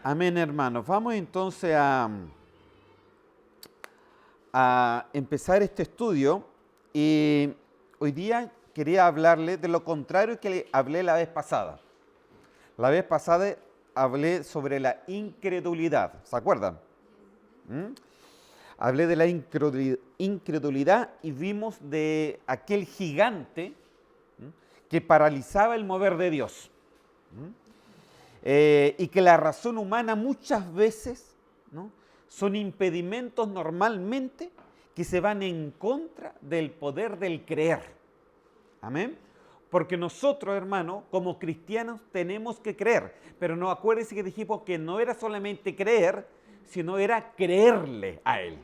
Amén, hermanos. Vamos entonces a empezar este estudio y hoy día quería hablarle de lo contrario que le hablé la vez pasada. La vez pasada hablé sobre la incredulidad, ¿se acuerdan? Hablé de la incredulidad y vimos de aquel gigante que paralizaba el mover de Dios. Y que la razón humana muchas veces, ¿no?, son impedimentos normalmente que se van en contra del poder del creer. Amén. Porque nosotros, hermanos, como cristianos tenemos que creer. Pero no, acuérdense que dijimos que no era solamente creer, sino era creerle a Él.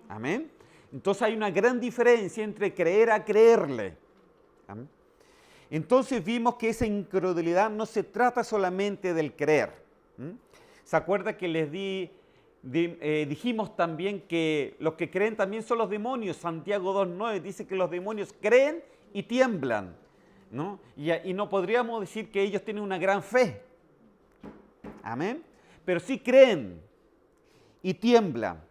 Amén. Entonces hay una gran diferencia entre creer a creerle. Amén. Entonces vimos que esa incredulidad no se trata solamente del creer. ¿Se acuerda que les dijimos también que los que creen también son los demonios? Santiago 2:9 dice que los demonios creen y tiemblan, ¿no? Y no podríamos decir que ellos tienen una gran fe. Amén. Pero sí creen y tiemblan.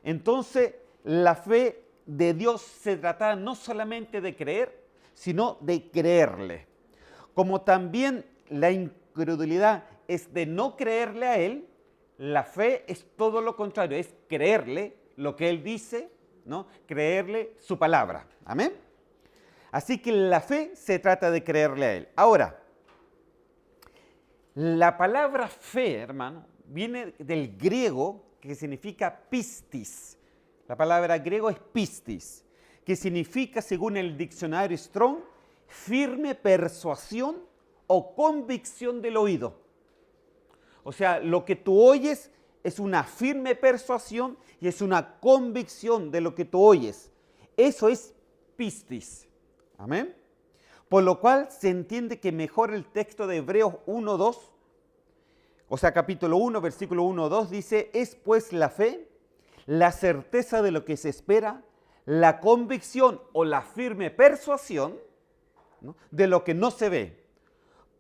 Entonces la fe de Dios se trata no solamente de creer, sino de creerle. Como también la incredulidad es de no creerle a Él, la fe es todo lo contrario, es creerle lo que Él dice, ¿no? Creerle su palabra. Amén. Así que la fe se trata de creerle a Él. Ahora, la palabra fe, hermano, viene del griego que significa pistis. La palabra griego es pistis, que significa, según el diccionario Strong, firme persuasión o convicción del oído. O sea, lo que tú oyes es una firme persuasión y es una convicción de lo que tú oyes. Eso es pistis. Amén. Por lo cual se entiende que mejor el texto de Hebreos 1:2, o sea, capítulo 1, versículo 1:2 dice: es pues la fe, la certeza de lo que se espera, la convicción o la firme persuasión, ¿no?, de lo que no se ve.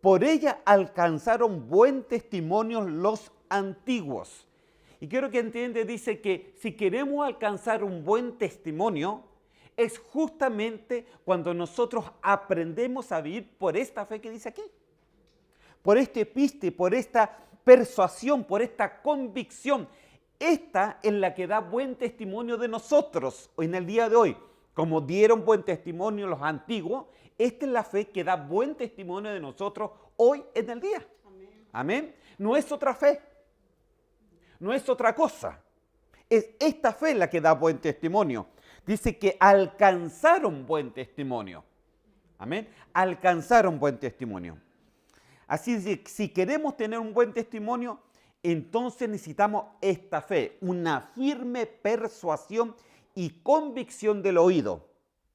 Por ella alcanzaron buen testimonio los antiguos. Y quiero que entiendan, dice que si queremos alcanzar un buen testimonio, es justamente cuando nosotros aprendemos a vivir por esta fe que dice aquí. Por este piste, por esta persuasión, por esta convicción. Esta es la que da buen testimonio de nosotros en el día de hoy. Como dieron buen testimonio los antiguos, esta es la fe que da buen testimonio de nosotros hoy en el día. Amén. Amén. No es otra fe. No es otra cosa. Es esta fe la que da buen testimonio. Dice que alcanzaron buen testimonio. Amén. Alcanzaron buen testimonio. Así que si queremos tener un buen testimonio, entonces necesitamos esta fe, una firme persuasión y convicción del oído,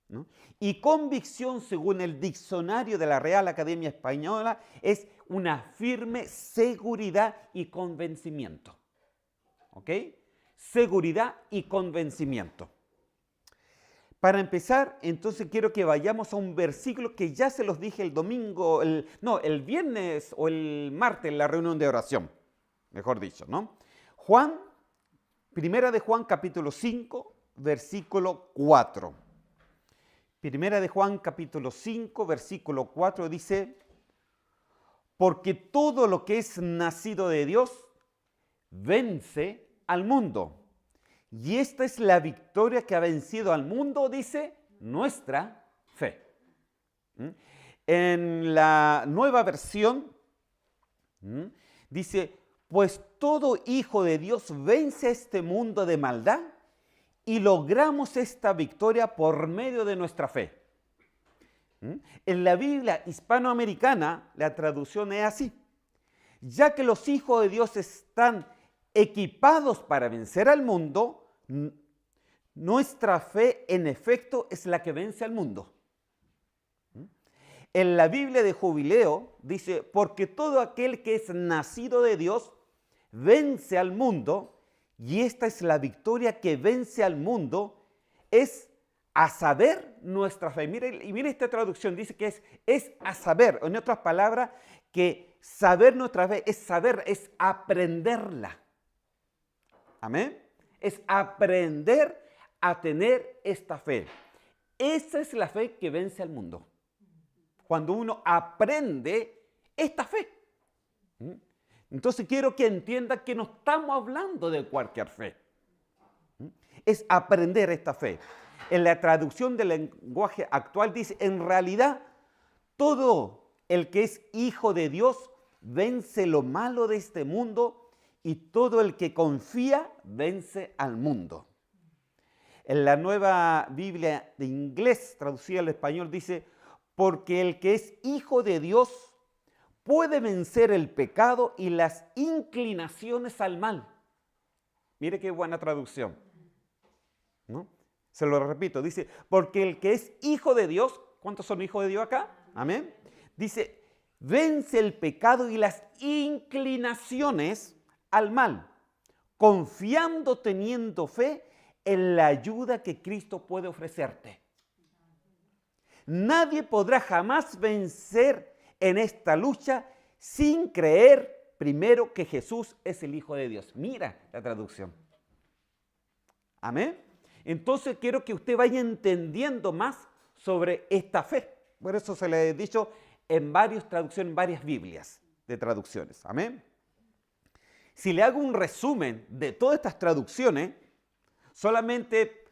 ¿no? Y convicción, según el diccionario de la Real Academia Española, es una firme seguridad y convencimiento. ¿Ok? Seguridad y convencimiento. Para empezar, entonces quiero que vayamos a un versículo que ya se los dije el domingo, el viernes o el martes en la reunión de oración. Mejor dicho, ¿no? Primera de Juan, capítulo 5, versículo 4. Primera de Juan, capítulo 5, versículo 4 dice: porque todo lo que es nacido de Dios vence al mundo. Y esta es la victoria que ha vencido al mundo, dice, nuestra fe. En la Nueva Versión dice: pues todo hijo de Dios vence a este mundo de maldad y logramos esta victoria por medio de nuestra fe. En la Biblia hispanoamericana la traducción es así: ya que los hijos de Dios están equipados para vencer al mundo, nuestra fe en efecto es la que vence al mundo. En la Biblia de Jubileo dice: porque todo aquel que es nacido de Dios vence al mundo, y esta es la victoria que vence al mundo, es a saber nuestra fe. Mire esta traducción, dice que es a saber, en otras palabras, que saber nuestra fe es saber, es aprenderla. Amén. Es aprender a tener esta fe. Esa es la fe que vence al mundo. Cuando uno aprende esta fe. Entonces quiero que entienda que no estamos hablando de cualquier fe. Es aprender esta fe. En la traducción del lenguaje actual dice, en realidad, todo el que es hijo de Dios vence lo malo de este mundo y todo el que confía vence al mundo. En la Nueva Biblia de inglés, traducida al español, dice, porque el que es hijo de Dios puede vencer el pecado y las inclinaciones al mal. Mire qué buena traducción, ¿no? Se lo repito, dice, porque el que es hijo de Dios, ¿cuántos son hijos de Dios acá? Amén. Dice, vence el pecado y las inclinaciones al mal, confiando, teniendo fe en la ayuda que Cristo puede ofrecerte. Nadie podrá jamás vencer en esta lucha sin creer primero que Jesús es el Hijo de Dios. Mira la traducción. Amén. Entonces quiero que usted vaya entendiendo más sobre esta fe. Por eso se le he dicho en varias traducciones, en varias Biblias de traducciones. Amén. Si le hago un resumen de todas estas traducciones, solamente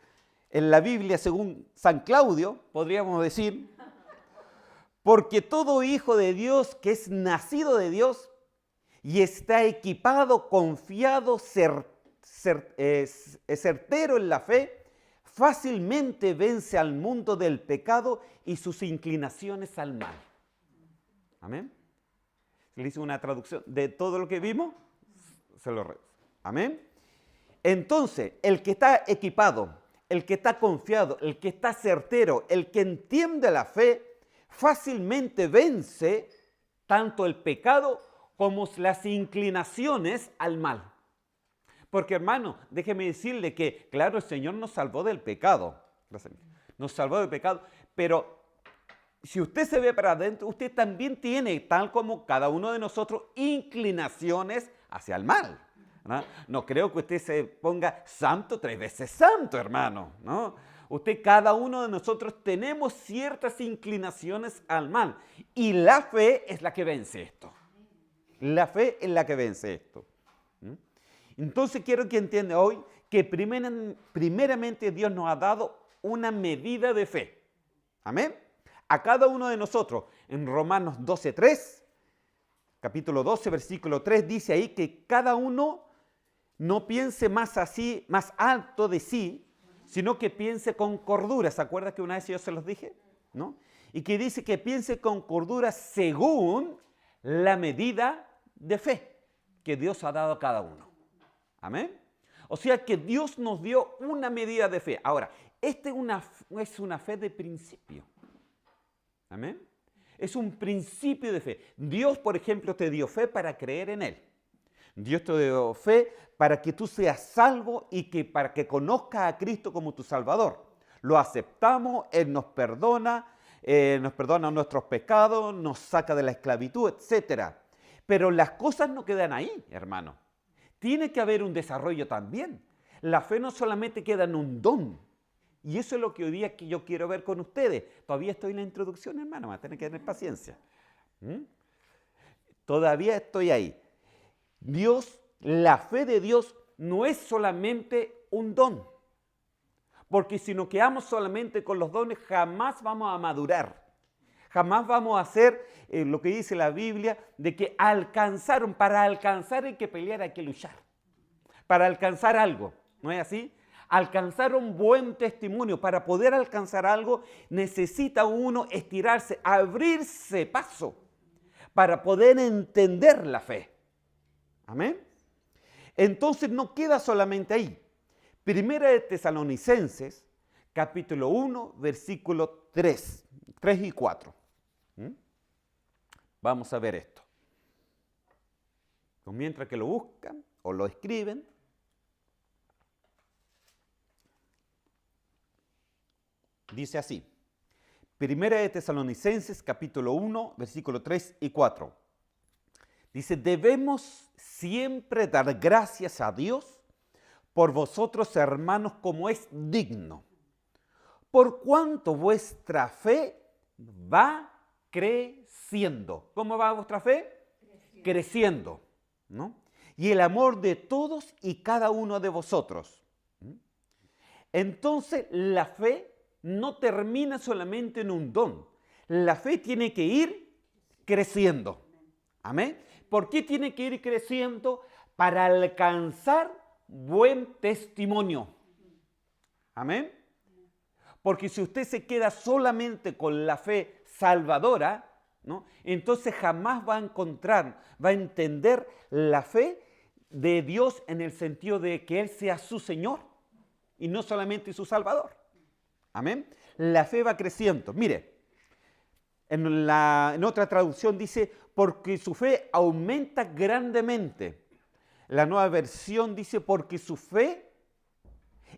en la Biblia, según San Claudio, podríamos decir, porque todo hijo de Dios que es nacido de Dios y está equipado, confiado, certero en la fe, fácilmente vence al mundo del pecado y sus inclinaciones al mal. Amén. Le hice una traducción de todo lo que vimos. Amén. Entonces, el que está equipado, el que está confiado, el que está certero, el que entiende la fe, fácilmente vence tanto el pecado como las inclinaciones al mal. Porque, hermano, déjeme decirle que, claro, el Señor nos salvó del pecado. Nos salvó del pecado, pero si usted se ve para adentro, usted también tiene, tal como cada uno de nosotros, inclinaciones hacia el mal, ¿no? No creo que usted se ponga santo 3 veces santo, hermano, ¿no? Cada uno de nosotros tenemos ciertas inclinaciones al mal. Y la fe es la que vence esto. La fe es la que vence esto. Entonces quiero que entienda hoy que primeramente Dios nos ha dado una medida de fe. Amén. A cada uno de nosotros, en Romanos 12:3, capítulo 12, versículo 3, dice ahí que cada uno no piense más así, más alto de sí, sino que piense con cordura. ¿Se acuerdan que una vez yo se los dije? ¿No? Y que dice que piense con cordura según la medida de fe que Dios ha dado a cada uno. Amén. O sea que Dios nos dio una medida de fe. Ahora, esta es una fe de principio. Amén. Es un principio de fe. Dios, por ejemplo, te dio fe para creer en Él. Dios te dio fe para que tú seas salvo y para que conozcas a Cristo como tu Salvador. Lo aceptamos, Él nos perdona nuestros pecados, nos saca de la esclavitud, etc. Pero las cosas no quedan ahí, hermano. Tiene que haber un desarrollo también. La fe no solamente queda en un don. Y eso es lo que hoy día que yo quiero ver con ustedes. Todavía estoy en la introducción, hermano, va a tener que tener paciencia. Todavía estoy ahí. La fe de Dios no es solamente un don. Porque si nos quedamos solamente con los dones, jamás vamos a madurar. Jamás vamos a hacer lo que dice la Biblia, de que para alcanzar hay que pelear, hay que luchar. Para alcanzar algo, ¿no es así? Alcanzar un buen testimonio, para poder alcanzar algo, necesita uno estirarse, abrirse paso, para poder entender la fe. Amén. Entonces no queda solamente ahí. Primera de Tesalonicenses, capítulo 1, versículo 3 y 4. Vamos a ver esto. Mientras que lo buscan o lo escriben, dice así. Primera de Tesalonicenses, capítulo 1, versículo 3 y 4. Dice, debemos siempre dar gracias a Dios por vosotros, hermanos, como es digno, por cuanto vuestra fe va creciendo. ¿Cómo va vuestra fe? Creciendo, ¿no? Y el amor de todos y cada uno de vosotros. Entonces, la fe no termina solamente en un don. La fe tiene que ir creciendo. Amén. ¿Por qué tiene que ir creciendo? Para alcanzar buen testimonio. Amén. Porque si usted se queda solamente con la fe salvadora, ¿no?, entonces jamás va a encontrar, va a entender la fe de Dios en el sentido de que Él sea su Señor y no solamente su Salvador. Amén. La fe va creciendo. Mire, en otra traducción dice, porque su fe aumenta grandemente. La Nueva Versión dice, porque su fe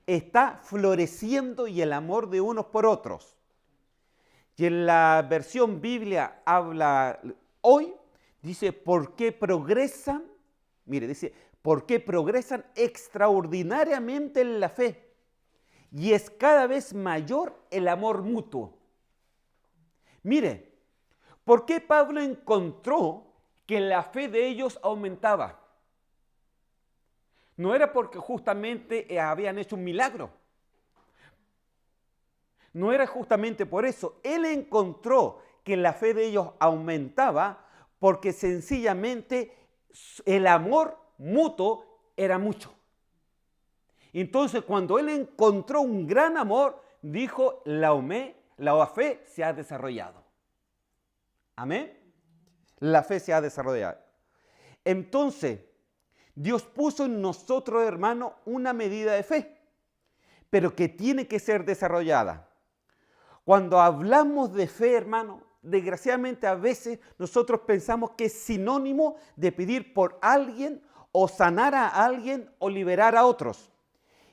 está floreciendo y el amor de unos por otros. Y en la versión Biblia habla hoy, dice, ¿por qué progresan? Mire, dice, ¿por qué progresan extraordinariamente en la fe? Y es cada vez mayor el amor mutuo. Mire, ¿por qué Pablo encontró que la fe de ellos aumentaba? No era porque justamente habían hecho un milagro. No era justamente por eso. Él encontró que la fe de ellos aumentaba porque sencillamente el amor mutuo era mucho. Entonces, cuando él encontró un gran amor, dijo, la fe se ha desarrollado. Amén. La fe se ha desarrollado. Entonces, Dios puso en nosotros, hermano, una medida de fe, pero que tiene que ser desarrollada. Cuando hablamos de fe, hermano, desgraciadamente a veces nosotros pensamos que es sinónimo de pedir por alguien o sanar a alguien o liberar a otros.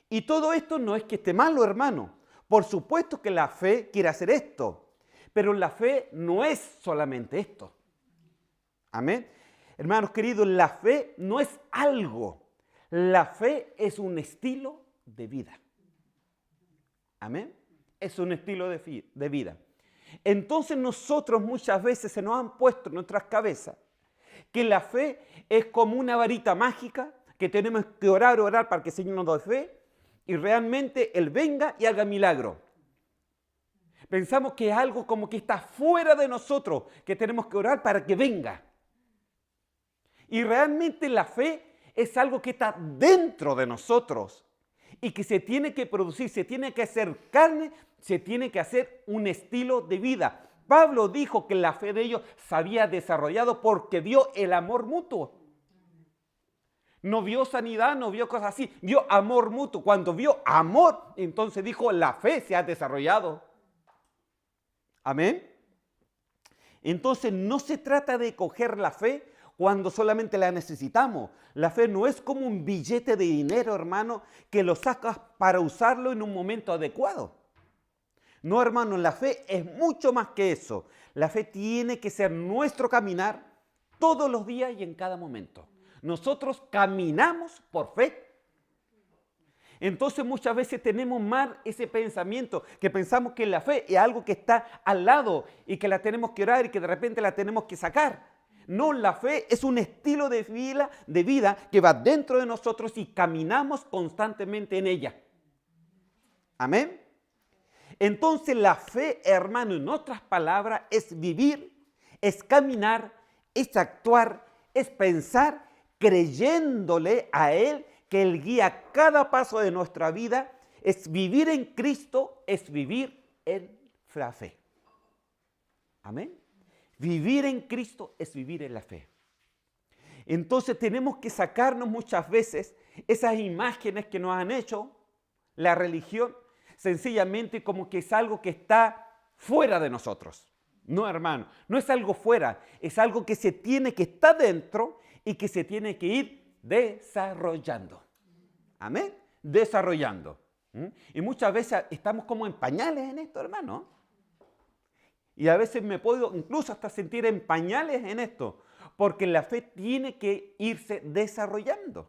Y todo esto no es que esté malo, hermano. Por supuesto que la fe quiere hacer esto, pero la fe no es solamente esto. Amén. Hermanos queridos, la fe no es algo. La fe es un estilo de vida. Amén. Es un estilo de vida. Entonces nosotros muchas veces se nos han puesto en nuestras cabezas que la fe es como una varita mágica que tenemos que orar para que el Señor nos dé fe y realmente Él venga y haga milagro. Pensamos que es algo como que está fuera de nosotros, que tenemos que orar para que venga. Y realmente la fe es algo que está dentro de nosotros y que se tiene que producir, se tiene que hacer carne, se tiene que hacer un estilo de vida. Pablo dijo que la fe de ellos se había desarrollado porque vio el amor mutuo. No vio sanidad, no vio cosas así, vio amor mutuo. Cuando vio amor, entonces dijo, la fe se ha desarrollado. Amén. Entonces no se trata de coger la fe cuando solamente la necesitamos. La fe no es como un billete de dinero, hermano, que lo sacas para usarlo en un momento adecuado. No, hermano, la fe es mucho más que eso. La fe tiene que ser nuestro caminar todos los días y en cada momento. Nosotros caminamos por fe. Entonces muchas veces tenemos mal ese pensamiento, que pensamos que la fe es algo que está al lado y que la tenemos que orar y que de repente la tenemos que sacar. No, la fe es un estilo de vida que va dentro de nosotros y caminamos constantemente en ella. Amén. Entonces la fe, hermano, en otras palabras, es vivir, es caminar, es actuar, es pensar, creyéndole a Él que Él guía cada paso de nuestra vida. Es vivir en Cristo, es vivir en la fe. Amén. Vivir en Cristo es vivir en la fe. Entonces tenemos que sacarnos muchas veces esas imágenes que nos han hecho la religión, sencillamente como que es algo que está fuera de nosotros. No, hermano, no es algo fuera, es algo que se tiene que estar dentro y que se tiene que ir desarrollando. Amén. Desarrollando. Y muchas veces estamos como en pañales en esto, hermano. Y a veces me puedo incluso hasta sentir en pañales en esto, porque la fe tiene que irse desarrollando.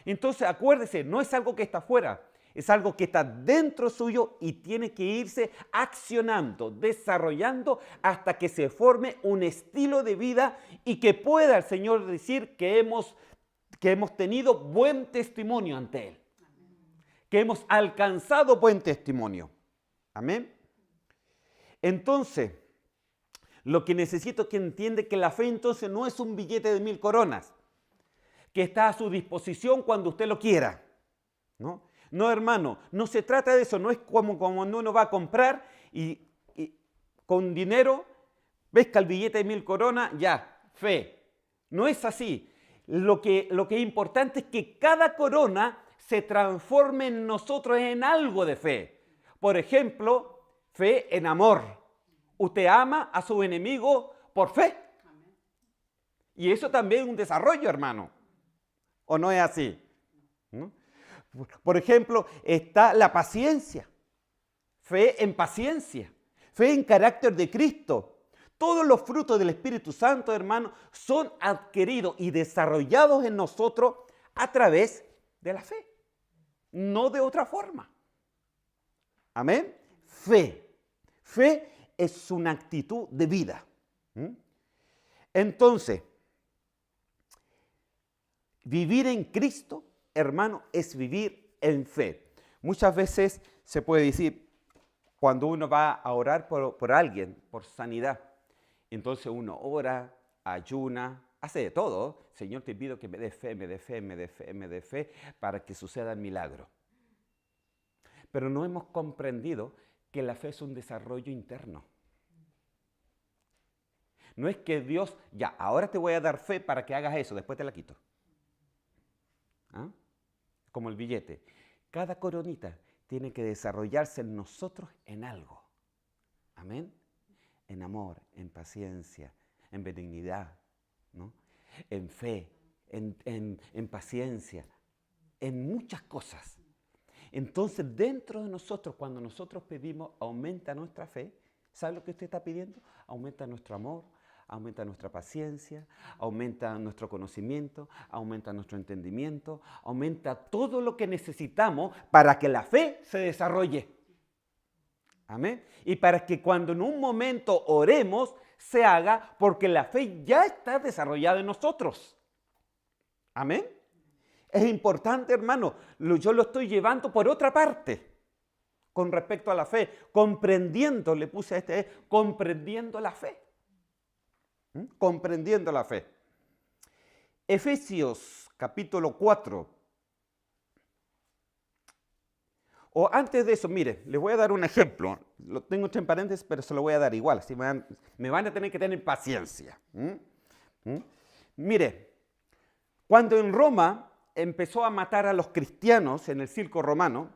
Entonces, acuérdese, no es algo que está afuera, es algo que está dentro suyo y tiene que irse accionando, desarrollando hasta que se forme un estilo de vida y que pueda el Señor decir que hemos tenido buen testimonio ante Él, que hemos alcanzado buen testimonio. Amén. Entonces, lo que necesito que entiende que la fe entonces no es un billete de 1000 coronas, que está a su disposición cuando usted lo quiera. No, hermano, no se trata de eso. No es como cuando uno va a comprar y con dinero pesca el billete de 1000 coronas, ya, fe. No es así. Lo que es importante es que cada corona se transforme en nosotros en algo de fe. Por ejemplo, fe en amor. Usted ama a su enemigo por fe. Y eso también es un desarrollo, hermano. ¿O no es así? ¿No? Por ejemplo, está la paciencia. Fe en paciencia. Fe en carácter de Cristo. Todos los frutos del Espíritu Santo, hermano, son adquiridos y desarrollados en nosotros a través de la fe. No de otra forma. Amén. Fe. Fe es una actitud de vida. Entonces, vivir en Cristo, hermano, es vivir en fe. Muchas veces se puede decir, cuando uno va a orar por alguien, por sanidad, entonces uno ora, ayuna, hace de todo. Señor, te pido que me dé fe, me dé fe, me dé fe, me dé fe, para que suceda el milagro. Pero no hemos comprendido que la fe es un desarrollo interno. No es que Dios, ya, ahora te voy a dar fe para que hagas eso, después te la quito. ¿Ah? Como el billete. Cada coronita tiene que desarrollarse en nosotros en algo. Amén. En amor, en paciencia, en benignidad, ¿no? En fe, en paciencia, en muchas cosas. Entonces, dentro de nosotros, cuando nosotros pedimos, aumenta nuestra fe. ¿Sabe lo que usted está pidiendo? Aumenta nuestro amor, aumenta nuestra paciencia, aumenta nuestro conocimiento, aumenta nuestro entendimiento, aumenta todo lo que necesitamos para que la fe se desarrolle. Amén. Y para que cuando en un momento oremos, se haga porque la fe ya está desarrollada en nosotros. Amén. Es importante, hermano. Yo lo estoy llevando por otra parte con respecto a la fe. Comprendiendo, le puse comprendiendo la fe. Comprendiendo la fe. Efesios capítulo 4. O antes de eso, mire, les voy a dar un ejemplo. Lo tengo entre paréntesis, pero se lo voy a dar igual. Así me van a tener que tener paciencia. Mire, cuando en Roma empezó a matar a los cristianos en el circo romano,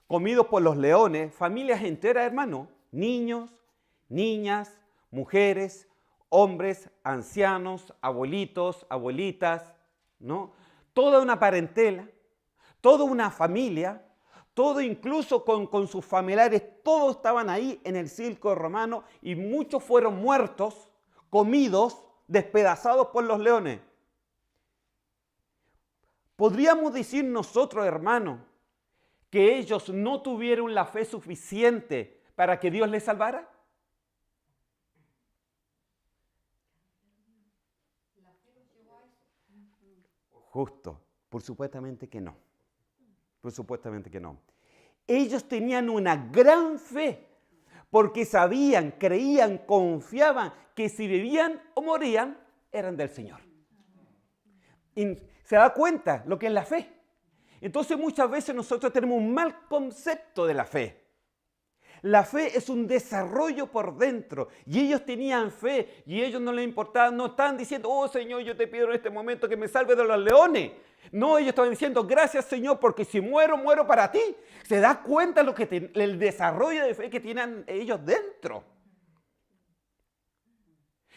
comidos por los leones, familias enteras, hermano, niños, niñas, mujeres, hombres, ancianos, abuelitos, abuelitas, ¿no? Toda una parentela, toda una familia, todo incluso con sus familiares, todos estaban ahí en el circo romano y muchos fueron muertos, comidos, despedazados por los leones. ¿Podríamos decir nosotros, hermanos, que ellos no tuvieron la fe suficiente para que Dios les salvara? Justo, por supuestamente que no. Por supuestamente que no. Ellos tenían una gran fe porque sabían, creían, confiaban que si vivían o morían, eran del Señor. Y se da cuenta lo que es la fe. Entonces muchas veces nosotros tenemos un mal concepto de la fe. La fe es un desarrollo por dentro y ellos tenían fe y ellos no les importaba, no estaban diciendo, oh Señor, yo te pido en este momento que me salve de los leones. No, ellos estaban diciendo, gracias Señor, porque si muero, muero para ti. Se da cuenta lo que el desarrollo de fe que tienen ellos dentro.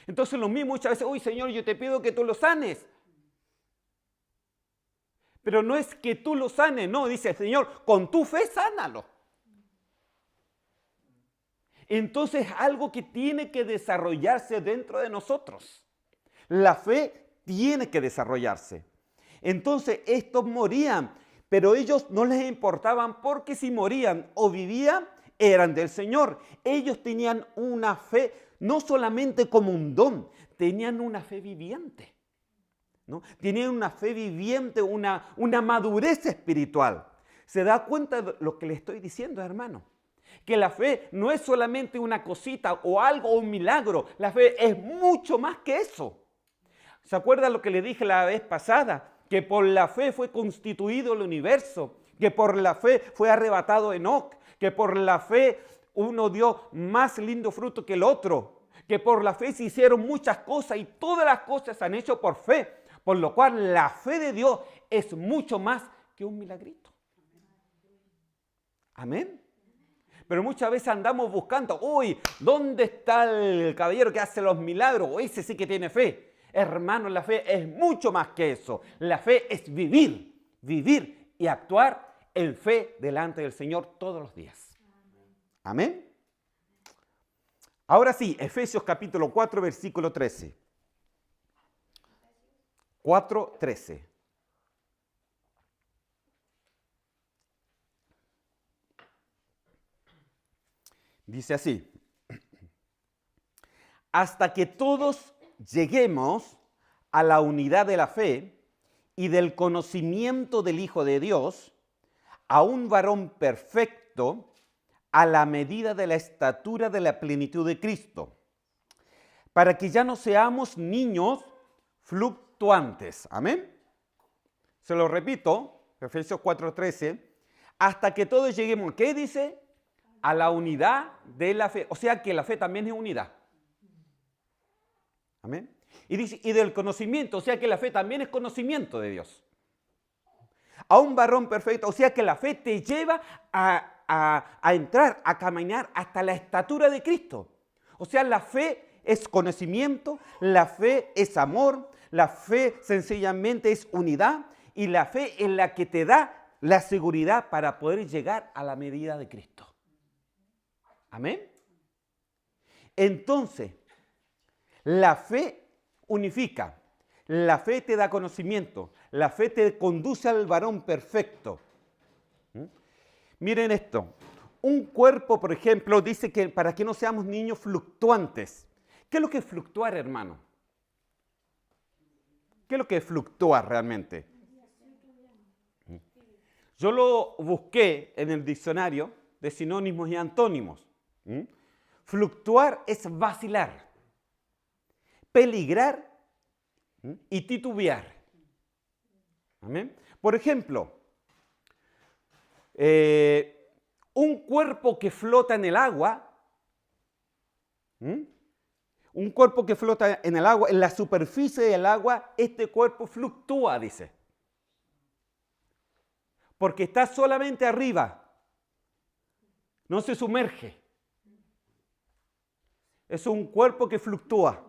Entonces lo mismo muchas veces, uy Señor, yo te pido que tú lo sanes. Pero no es que tú lo sanes, no, dice el Señor, con tu fe sánalo. Entonces algo que tiene que desarrollarse dentro de nosotros. La fe tiene que desarrollarse. Entonces estos morían, pero ellos no les importaban porque si morían o vivían, eran del Señor. Ellos tenían una fe no solamente como un don, tenían una fe viviente, ¿no? Tenían una fe viviente, una madurez espiritual. ¿Se da cuenta de lo que le estoy diciendo, hermano? Que la fe no es solamente una cosita o algo o un milagro. La fe es mucho más que eso. ¿Se acuerda lo que le dije la vez pasada? Que por la fe fue constituido el universo, que por la fe fue arrebatado Enoc, que por la fe uno dio más lindo fruto que el otro, que por la fe se hicieron muchas cosas y todas las cosas se han hecho por fe, por lo cual la fe de Dios es mucho más que un milagrito. Amén. Pero muchas veces andamos buscando, uy, ¿dónde está el caballero que hace los milagros? O ese sí que tiene fe. Hermano, la fe es mucho más que eso. La fe es vivir y actuar en fe delante del Señor todos los días. Amén. Ahora sí, Efesios capítulo 4, versículo 13. 4:13. Dice así: hasta que todos lleguemos a la unidad de la fe y del conocimiento del Hijo de Dios, a un varón perfecto, a la medida de la estatura de la plenitud de Cristo, para que ya no seamos niños fluctuantes. Amén. Se lo repito, Efesios 4:13, hasta que todos lleguemos, ¿qué dice? A la unidad de la fe. O sea que la fe también es unidad. Amén. Y dice, y del conocimiento, o sea que la fe también es conocimiento de Dios. A un varón perfecto, o sea que la fe te lleva a entrar, a caminar hasta la estatura de Cristo. O sea, la fe es conocimiento, la fe es amor, la fe sencillamente es unidad y la fe es la que te da la seguridad para poder llegar a la medida de Cristo. Amén. Entonces, la fe unifica, la fe te da conocimiento, la fe te conduce al varón perfecto. Miren esto, un cuerpo, por ejemplo, dice que para que no seamos niños fluctuantes. ¿Qué es lo que es fluctuar, hermano? ¿Qué es lo que es fluctuar realmente? Yo lo busqué en el diccionario de sinónimos y antónimos. Fluctuar es vacilar, peligrar y titubear. ¿Amén? Por ejemplo, un cuerpo que flota en el agua, un cuerpo que flota en el agua, en la superficie del agua, este cuerpo fluctúa, dice. Porque está solamente arriba, no se sumerge. Es un cuerpo que fluctúa.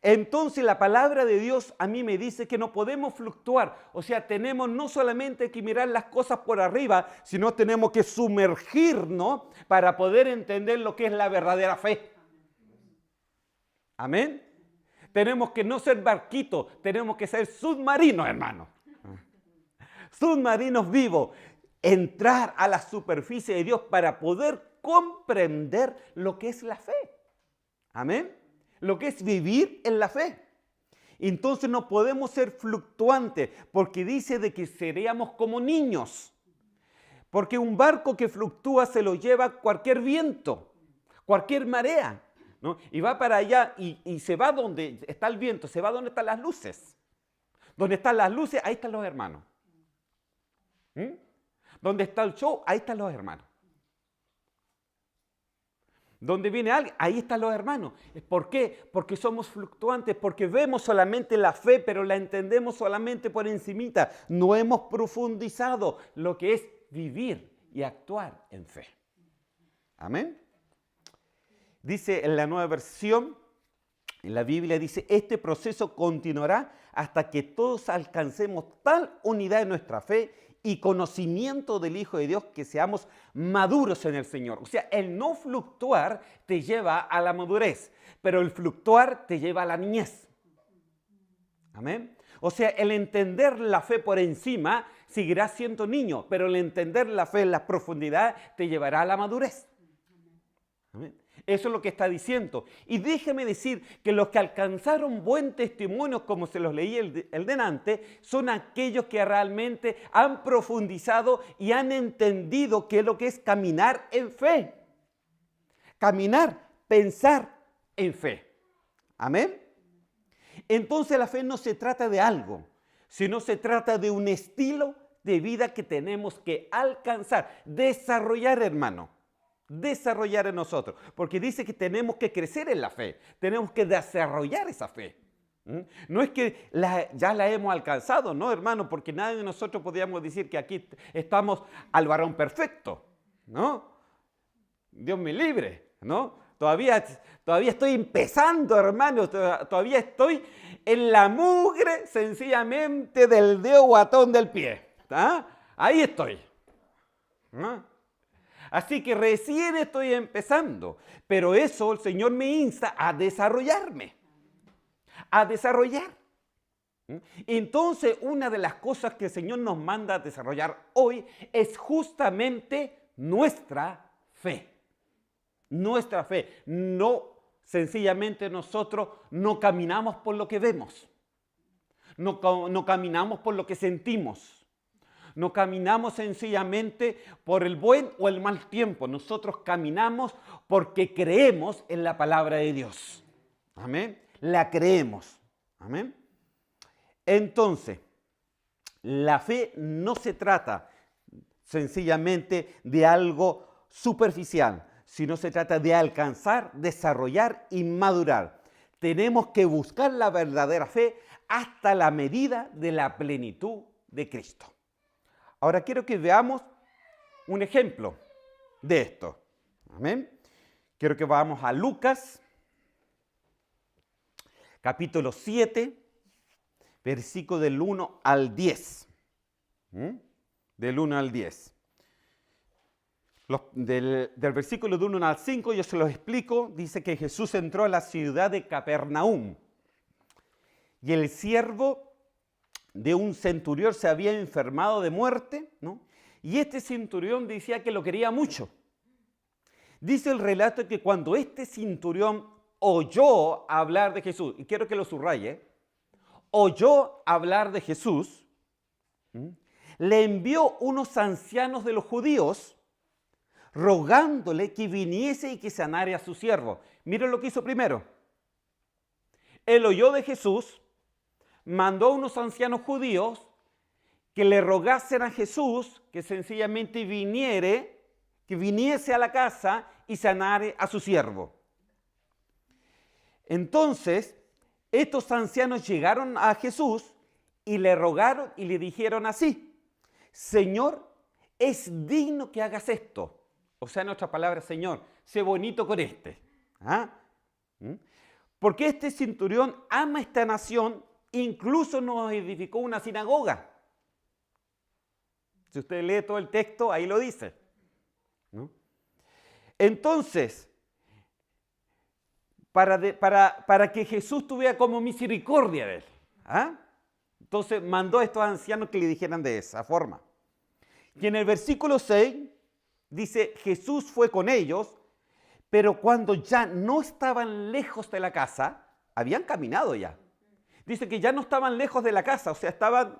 Entonces la palabra de Dios a mí me dice que no podemos fluctuar. O sea, tenemos no solamente que mirar las cosas por arriba, sino tenemos que sumergirnos para poder entender lo que es la verdadera fe. Amén. Tenemos que no ser barquitos, tenemos que ser submarinos, hermano. Submarinos vivos. Entrar a la superficie de Dios para poder comprender lo que es la fe. Amén. Lo que es vivir en la fe. Entonces no podemos ser fluctuantes porque dice de que seríamos como niños. Porque un barco que fluctúa se lo lleva cualquier viento, cualquier marea, ¿no? Y va para allá y se va donde está el viento, se va donde están las luces. Donde están las luces, ahí están los hermanos. Donde está el show, ahí están los hermanos. Donde viene alguien, ahí están los hermanos. ¿Por qué? Porque somos fluctuantes, porque vemos solamente la fe, pero la entendemos solamente por encimita. No hemos profundizado lo que es vivir y actuar en fe. Amén. Dice en la Nueva Versión, en la Biblia dice, este proceso continuará hasta que todos alcancemos tal unidad en nuestra fe y conocimiento del Hijo de Dios, que seamos maduros en el Señor. O sea, el no fluctuar te lleva a la madurez, pero el fluctuar te lleva a la niñez. Amén. O sea, el entender la fe por encima seguirá siendo niño, pero el entender la fe en la profundidad te llevará a la madurez. Amén. Eso es lo que está diciendo. Y déjeme decir que los que alcanzaron buen testimonio, como se los leí el delante, son aquellos que realmente han profundizado y han entendido qué es lo que es caminar en fe. Caminar, pensar en fe. Amén. Entonces la fe no se trata de algo, sino se trata de un estilo de vida que tenemos que alcanzar, desarrollar, hermano. Desarrollar en nosotros, porque dice que tenemos que crecer en la fe, tenemos que desarrollar esa fe. No es que ya la hemos alcanzado, no, hermano, porque nadie de nosotros podríamos decir que aquí estamos al varón perfecto, ¿no? Dios me libre, ¿no? Todavía estoy empezando, hermano, todavía estoy en la mugre sencillamente del dedo guatón del pie, ¿tá? Ahí estoy, ¿no? Así que recién estoy empezando, pero eso el Señor me insta a desarrollarme, a desarrollar. Entonces, una de las cosas que el Señor nos manda a desarrollar hoy es justamente nuestra fe. Nuestra fe. No, sencillamente nosotros no caminamos por lo que vemos, no caminamos por lo que sentimos. No caminamos sencillamente por el buen o el mal tiempo. Nosotros caminamos porque creemos en la palabra de Dios. Amén. La creemos. Amén. Entonces, la fe no se trata sencillamente de algo superficial, sino se trata de alcanzar, desarrollar y madurar. Tenemos que buscar la verdadera fe hasta la medida de la plenitud de Cristo. Ahora quiero que veamos un ejemplo de esto. Amén. Quiero que vayamos a Lucas, capítulo 7, versículo del 1 al 10. Del 1 al 10. Del versículo del 1 al 5 yo se los explico. Dice que Jesús entró a la ciudad de Capernaum y el siervo de un centurión se había enfermado de muerte, ¿no? Y este centurión decía que lo quería mucho. Dice el relato que cuando este centurión oyó hablar de Jesús, y quiero que lo subraye, oyó hablar de Jesús, le envió unos ancianos de los judíos rogándole que viniese y que sanara a su siervo. Miren lo que hizo primero. Él oyó de Jesús, mandó a unos ancianos judíos que le rogasen a Jesús que sencillamente viniese a la casa y sanare a su siervo. Entonces, estos ancianos llegaron a Jesús y le rogaron y le dijeron así: Señor, es digno que hagas esto. O sea, en otras palabras, Señor, sé bonito con este. Porque este centurión ama esta nación. Incluso nos edificó una sinagoga. Si usted lee todo el texto, ahí lo dice, ¿no? Entonces, para que Jesús tuviera como misericordia de él, entonces mandó a estos ancianos que le dijeran de esa forma. Y en el versículo 6 dice, Jesús fue con ellos, pero cuando ya no estaban lejos de la casa, habían caminado ya. Dice que ya no estaban lejos de la casa, o sea, estaban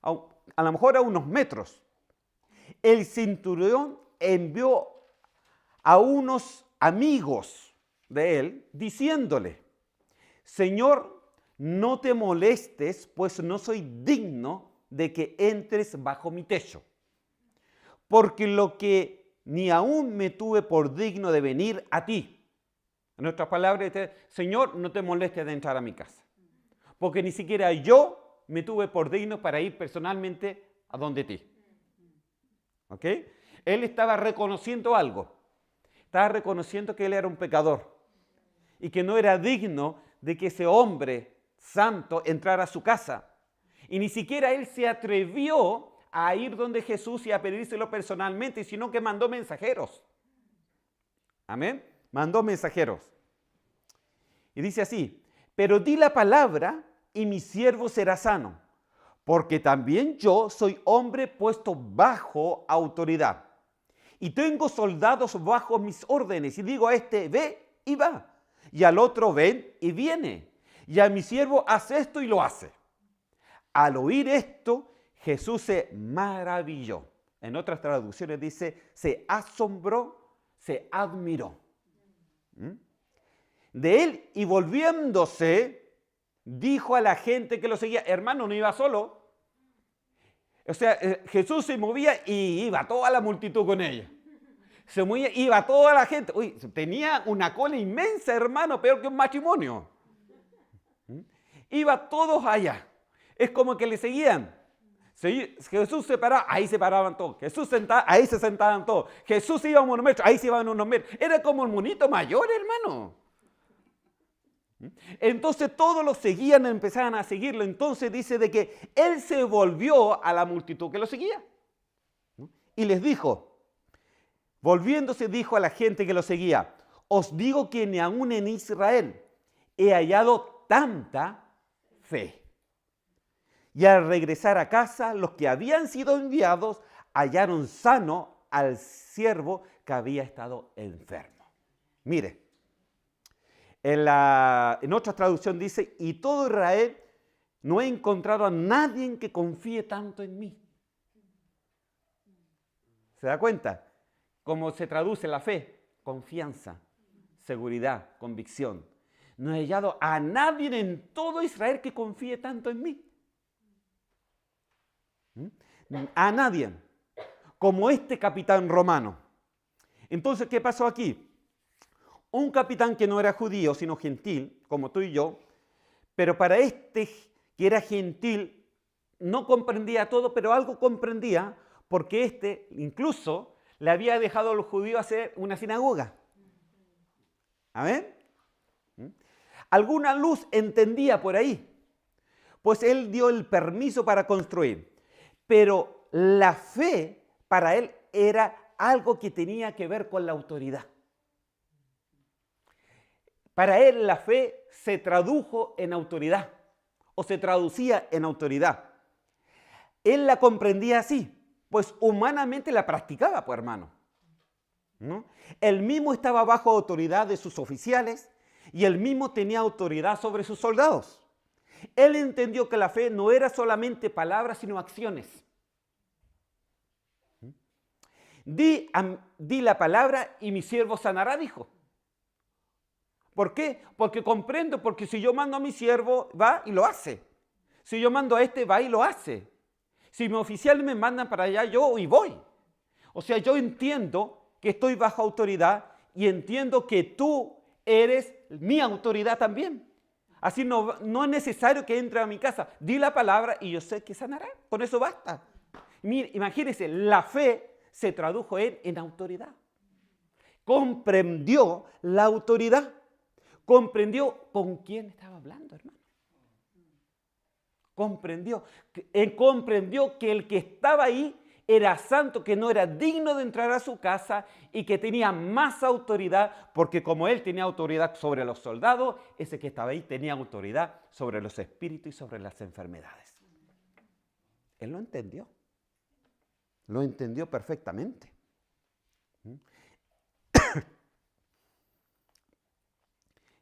a lo mejor a unos metros. El centurión envió a unos amigos de él diciéndole: Señor, no te molestes, pues no soy digno de que entres bajo mi techo. Porque lo que ni aún me tuve por digno de venir a ti. En otras palabras, Señor, no te molestes de entrar a mi casa. Porque ni siquiera yo me tuve por digno para ir personalmente a donde ti. ¿Ok? Él estaba reconociendo algo. Estaba reconociendo que él era un pecador. Y que no era digno de que ese hombre santo entrara a su casa. Y ni siquiera él se atrevió a ir donde Jesús y a pedírselo personalmente, sino que mandó mensajeros. Amén. Mandó mensajeros. Y dice así, pero di la palabra y mi siervo será sano, porque también yo soy hombre puesto bajo autoridad. Y tengo soldados bajo mis órdenes. Y digo a este, ve y va. Y al otro, ven y viene. Y a mi siervo, haz esto y lo hace. Al oír esto, Jesús se maravilló. En otras traducciones dice, se asombró, se admiró. De él, y volviéndose, dijo a la gente que lo seguía, hermano, no iba solo. O sea, Jesús se movía y iba toda la multitud con ella. Se movía, iba toda la gente. Uy, tenía una cola inmensa, hermano, peor que un matrimonio. Iba todos allá. Es como que le seguían. Jesús se paraba, ahí se paraban todos. Jesús sentaba, ahí se sentaban todos. Jesús iba a unos metros, ahí se iban unos metros. Era como el monito mayor, hermano. Entonces todos lo seguían, empezaban a seguirlo. Entonces dice de que él se volvió a la multitud que lo seguía. Y les dijo, volviéndose dijo a la gente que lo seguía, os digo que ni aún en Israel he hallado tanta fe. Y al regresar a casa, los que habían sido enviados hallaron sano al siervo que había estado enfermo. Mire, en otra traducción dice, y todo Israel no he encontrado a nadie que confíe tanto en mí. ¿Se da cuenta? ¿Cómo se traduce la fe? Confianza, seguridad, convicción. No he hallado a nadie en todo Israel que confíe tanto en mí. A nadie, como este capitán romano. Entonces, ¿qué pasó aquí? Un capitán que no era judío, sino gentil, como tú y yo, pero para este que era gentil, no comprendía todo, pero algo comprendía, porque este incluso le había dejado a los judíos hacer una sinagoga. ¿Amén? Alguna luz entendía por ahí, pues él dio el permiso para construir. Pero la fe para él era algo que tenía que ver con la autoridad. Para él la fe se tradujo en autoridad o se traducía en autoridad. Él la comprendía así, pues humanamente la practicaba, pues hermano, ¿no? Él mismo estaba bajo autoridad de sus oficiales y él mismo tenía autoridad sobre sus soldados. Él entendió que la fe no era solamente palabras, sino acciones. Di la palabra y mi siervo sanará, dijo. ¿Por qué? Porque comprendo, porque si yo mando a mi siervo, va y lo hace. Si yo mando a este, va y lo hace. Si mis oficiales me mandan para allá, yo y voy. O sea, yo entiendo que estoy bajo autoridad y entiendo que tú eres mi autoridad también. Así no es necesario que entre a mi casa. Di la palabra y yo sé que sanará. Con eso basta. Mire, imagínense, la fe se tradujo en autoridad. Comprendió la autoridad. Comprendió con quién estaba hablando, hermano. Comprendió que el que estaba ahí era santo, que no era digno de entrar a su casa y que tenía más autoridad, porque como él tenía autoridad sobre los soldados, ese que estaba ahí tenía autoridad sobre los espíritus y sobre las enfermedades. Él lo entendió. Lo entendió perfectamente.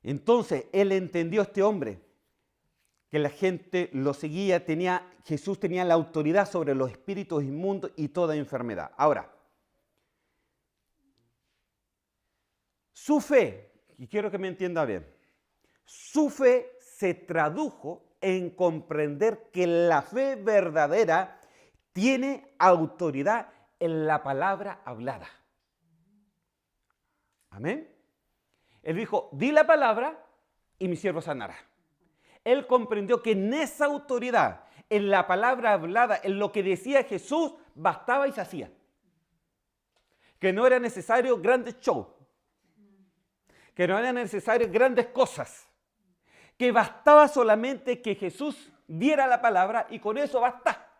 Entonces, él entendió, este hombre, que la gente lo seguía, Jesús tenía la autoridad sobre los espíritus inmundos y toda enfermedad. Ahora, su fe, y quiero que me entienda bien, su fe se tradujo en comprender que la fe verdadera tiene autoridad en la palabra hablada. Amén. Él dijo, di la palabra y mi siervo sanará. Él comprendió que en esa autoridad, en la palabra hablada, en lo que decía Jesús, bastaba y se hacía. Que no era necesario grandes shows. Que no era necesario grandes cosas. Que bastaba solamente que Jesús diera la palabra y con eso basta.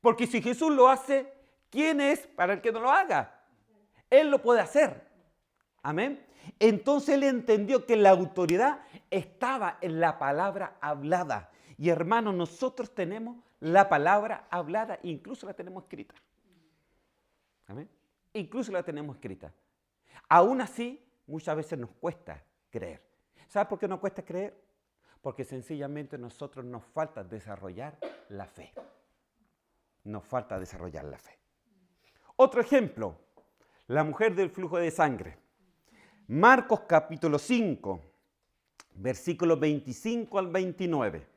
Porque si Jesús lo hace, ¿quién es para el que no lo haga? Él lo puede hacer. Amén. Entonces él entendió que la autoridad estaba en la palabra hablada. Y hermanos, nosotros tenemos la palabra hablada, incluso la tenemos escrita. Amén. Incluso la tenemos escrita. Aún así, muchas veces nos cuesta creer. ¿Sabe por qué nos cuesta creer? Porque sencillamente a nosotros nos falta desarrollar la fe. Nos falta desarrollar la fe. Otro ejemplo, la mujer del flujo de sangre. Marcos capítulo 5, versículos 25 al 29.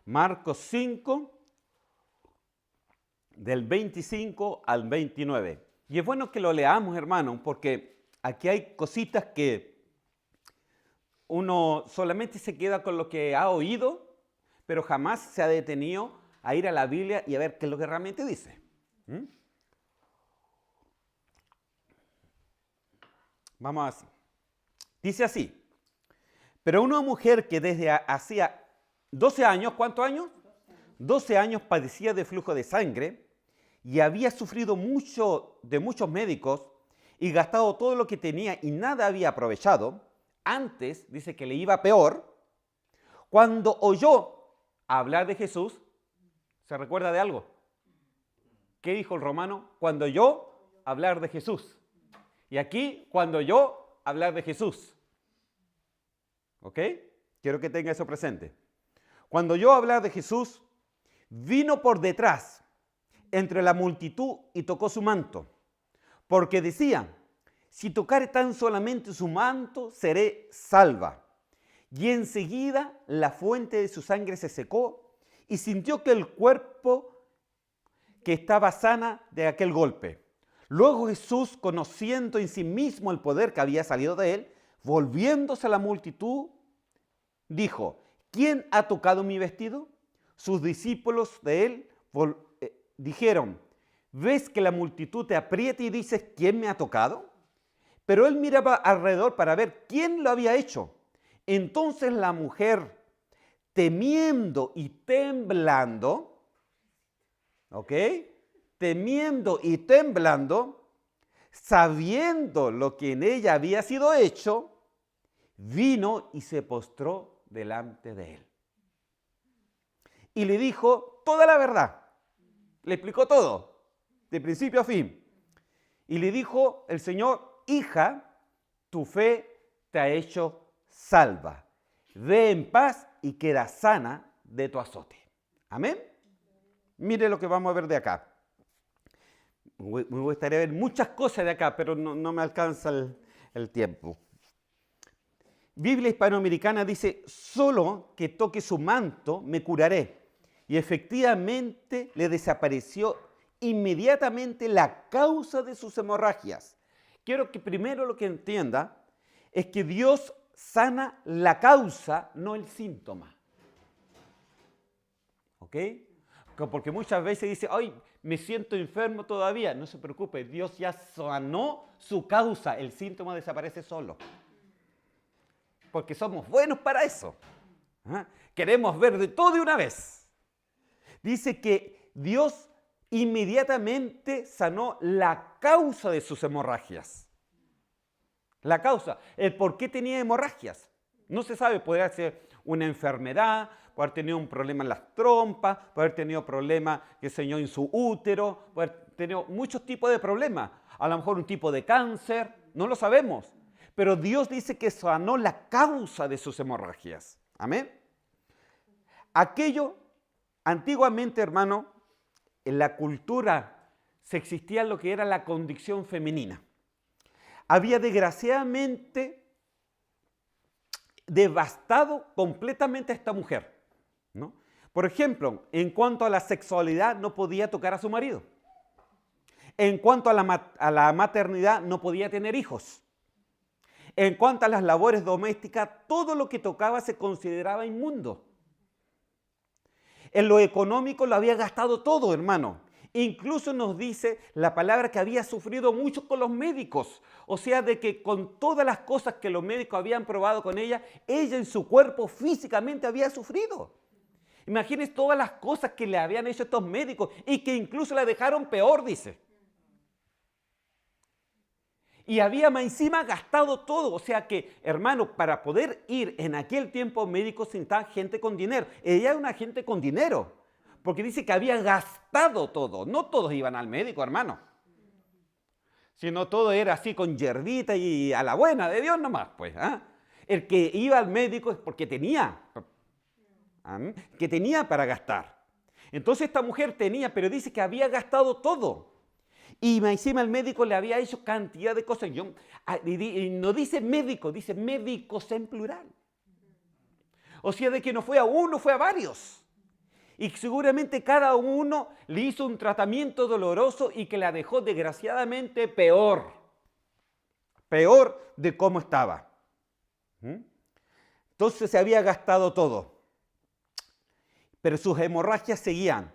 Marcos 5, del 25 al 29. Y es bueno que lo leamos, hermano, porque aquí hay cositas que uno solamente se queda con lo que ha oído, pero jamás se ha detenido a ir a la Biblia y a ver qué es lo que realmente dice. Vamos así. Dice así: pero una mujer que desde hacía 12 años, ¿cuántos años? 12 años padecía de flujo de sangre y había sufrido mucho de muchos médicos y gastado todo lo que tenía y nada había aprovechado. Antes, dice que le iba peor. Cuando oyó hablar de Jesús, ¿se recuerda de algo? ¿Qué dijo el romano? Cuando oyó hablar de Jesús. Y aquí, cuando oyó hablar de Jesús. ¿Ok? Quiero que tenga eso presente. Cuando oyó hablar de Jesús, vino por detrás, entre la multitud, y tocó su manto. Porque decía: si tocare tan solamente su manto, seré salva. Y enseguida la fuente de su sangre se secó y sintió que el cuerpo que estaba sana de aquel golpe. Luego Jesús, conociendo en sí mismo el poder que había salido de él, volviéndose a la multitud, dijo: ¿quién ha tocado mi vestido? Sus discípulos de él dijeron: ¿ves que la multitud te aprieta y dices: ¿quién me ha tocado? Pero él miraba alrededor para ver quién lo había hecho. Entonces la mujer, temiendo y temblando, ¿ok? Temiendo y temblando, sabiendo lo que en ella había sido hecho, vino y se postró delante de él. Y le dijo toda la verdad. Le explicó todo, de principio a fin. Y le dijo el Señor: hija, tu fe te ha hecho salva. Ve en paz y queda sana de tu azote. Amén. Mire lo que vamos a ver de acá. Me gustaría ver muchas cosas de acá, pero no me alcanza el tiempo. Biblia Hispanoamericana dice: solo que toque su manto me curaré. Y efectivamente le desapareció inmediatamente la causa de sus hemorragias. Quiero que primero lo que entienda es que Dios sana la causa, no el síntoma. ¿Ok? Porque muchas veces dice: ay, me siento enfermo todavía. No se preocupe, Dios ya sanó su causa, el síntoma desaparece solo. Porque somos buenos para eso. ¿Ah? Queremos ver de todo de una vez. Dice que Dios inmediatamente sanó la causa de sus hemorragias. La causa, el por qué tenía hemorragias. No se sabe, podría ser una enfermedad, puede haber tenido un problema en las trompas, puede haber tenido problemas, qué sé yo, en su útero, puede haber tenido muchos tipos de problemas. A lo mejor un tipo de cáncer, no lo sabemos. Pero Dios dice que sanó la causa de sus hemorragias. Amén. Aquello, antiguamente, hermano, en la cultura se existía lo que era la condición femenina. Había desgraciadamente devastado completamente a esta mujer, ¿no? Por ejemplo, en cuanto a la sexualidad, no podía tocar a su marido. En cuanto a la maternidad, no podía tener hijos. En cuanto a las labores domésticas, todo lo que tocaba se consideraba inmundo. En lo económico lo había gastado todo, hermano. Incluso nos dice la palabra que había sufrido mucho con los médicos. O sea, de que con todas las cosas que los médicos habían probado con ella, ella en su cuerpo físicamente había sufrido. Imagínense todas las cosas que le habían hecho estos médicos y que incluso la dejaron peor, dice. Y había más encima gastado todo. O sea que, hermano, para poder ir en aquel tiempo médicos necesitaban gente con dinero. Ella era una gente con dinero. Porque dice que había gastado todo. No todos iban al médico, hermano. Sino todo era así con hierbita y a la buena de Dios nomás, pues. ¿Ah? El que iba al médico es porque tenía. Que tenía para gastar. Entonces esta mujer tenía, pero dice que había gastado todo. Y encima el médico le había hecho cantidad de cosas. Y no dice médico, dice médicos en plural. O sea, de que no fue a uno, fue a varios. Y seguramente cada uno le hizo un tratamiento doloroso y que la dejó desgraciadamente peor. Peor de cómo estaba. Entonces se había gastado todo. Pero sus hemorragias seguían.